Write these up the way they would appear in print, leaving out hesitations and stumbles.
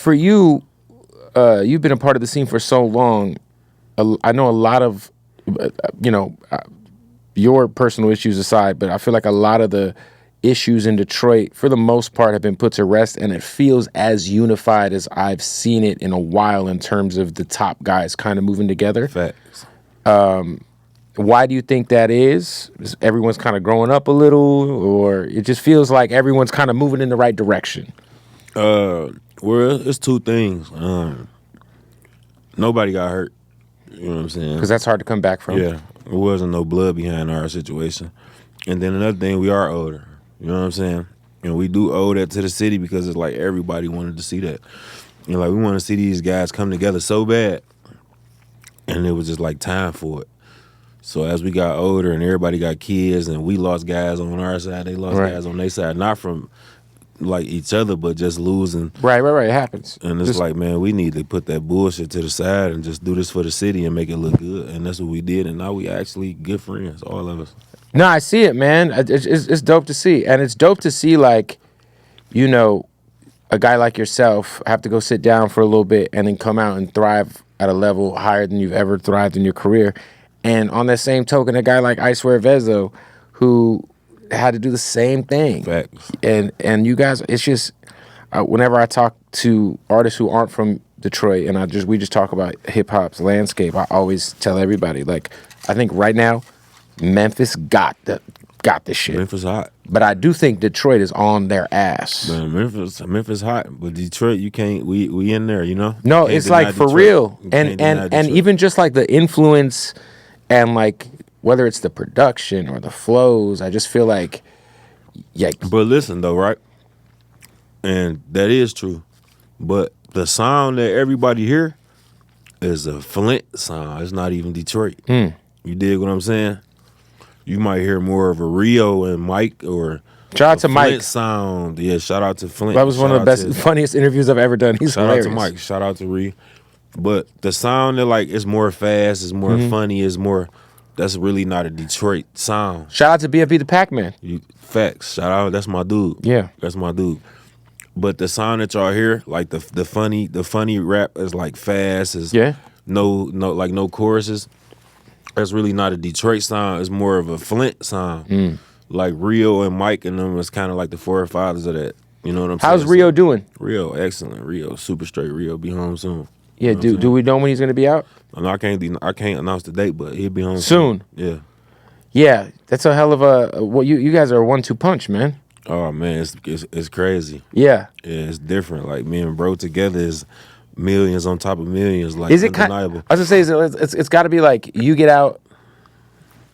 for you, you've been a part of the scene for so long. I know a lot of, your personal issues aside, but I feel like a lot of the issues in Detroit, for the most part, have been put to rest, and it feels as unified as I've seen it in a while in terms of the top guys kind of moving together. Facts. Why do you think that is? Everyone's kind of growing up a little, or it just feels like everyone's kind of moving in the right direction? Well, it's two things. Nobody got hurt. You know what I'm saying? Because that's hard to come back from. Yeah, there wasn't no blood behind our situation. And then another thing, we are older. You know what I'm saying? And we do owe that to the city because it's like everybody wanted to see that. And like we want to see these guys come together so bad. And it was just like time for it. So as we got older and everybody got kids and we lost guys on our side, they lost guys on their side. Not from like each other, but just losing. Right. It happens. And it's like, man, we need to put that bullshit to the side and just do this for the city and make it look good. And that's what we did. And now we actually good friends, all of us. No, I see it, man. It's dope to see. And it's dope to see, like, a guy like yourself have to go sit down for a little bit and then come out and thrive at a level higher than you've ever thrived in your career. And on that same token, a guy like I Swear Vezo, who had to do the same thing. Facts. And you guys, it's just, whenever I talk to artists who aren't from Detroit and we just talk about hip hop's landscape, I always tell everybody, like, I think right now, Memphis got the shit. Memphis hot. But I do think Detroit is on their ass. Man, Memphis hot, but Detroit, you can't. We in there, you know. No, it's like for Detroit. real, and even just like the influence, and like whether it's the production or the flows, I just feel like, yeah. But listen though, right? And that is true, but the sound that everybody hear is a Flint sound. It's not even Detroit. You dig what I'm saying? You might hear more of a Rio and Mike or shout out to Flint Mike sound. Yeah, shout out to Flint. That was one of the best, funniest interviews I've ever done. He's hilarious. Shout out to Mike. Shout out to Ree. But the sound that like it's more fast, it's more funny, it's more. That's really not a Detroit sound. Shout out to BFB the Pac-Man. Facts. Shout out. That's my dude. Yeah, that's my dude. But the sound that y'all hear, like the funny rap is like fast. Is no choruses. That's really not a Detroit sound. It's more of a Flint sound. Like Rio and Mike and them is kind of like the forefathers of that. You know what I'm saying? How's Rio doing? Rio, excellent. Rio, super straight. Rio be home soon. Yeah, you know do we know when he's gonna be out? No, I can't announce the date, but he'll be home soon. Yeah. Yeah, that's a hell of a. Well, you guys are a 1-2 punch, man. Oh man, it's crazy. Yeah. Yeah, it's different. Like me and bro together is millions on top of millions. Like is it undeniable. I was gonna say it's got to be like you get out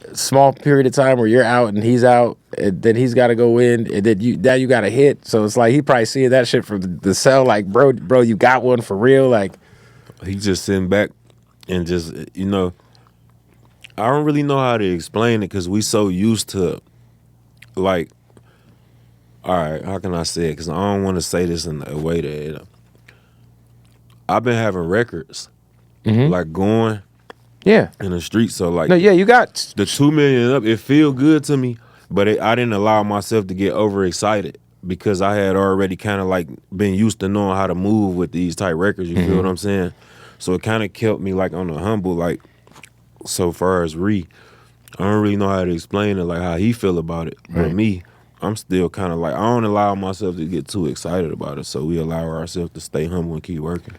a small period of time where you're out and he's out, and then he's got to go in, and then you got to hit. So it's like he probably seeing that shit from the cell. Like bro, you got one for real. Like he just sitting back and just I don't really know how to explain it because we so used to like. All right, how can I say it? Because I don't want to say this in a way that I've been having records, like going, in the street. So like, no, yeah, you got the 2 million up. It feel good to me, but I didn't allow myself to get overexcited because I had already kind of like been used to knowing how to move with these type records. You feel what I'm saying? So it kind of kept me like on the humble. Like so far as I don't really know how to explain it, like how he feel about it, but me. I'm still kind of like, I don't allow myself to get too excited about it, so we allow ourselves to stay humble and keep working.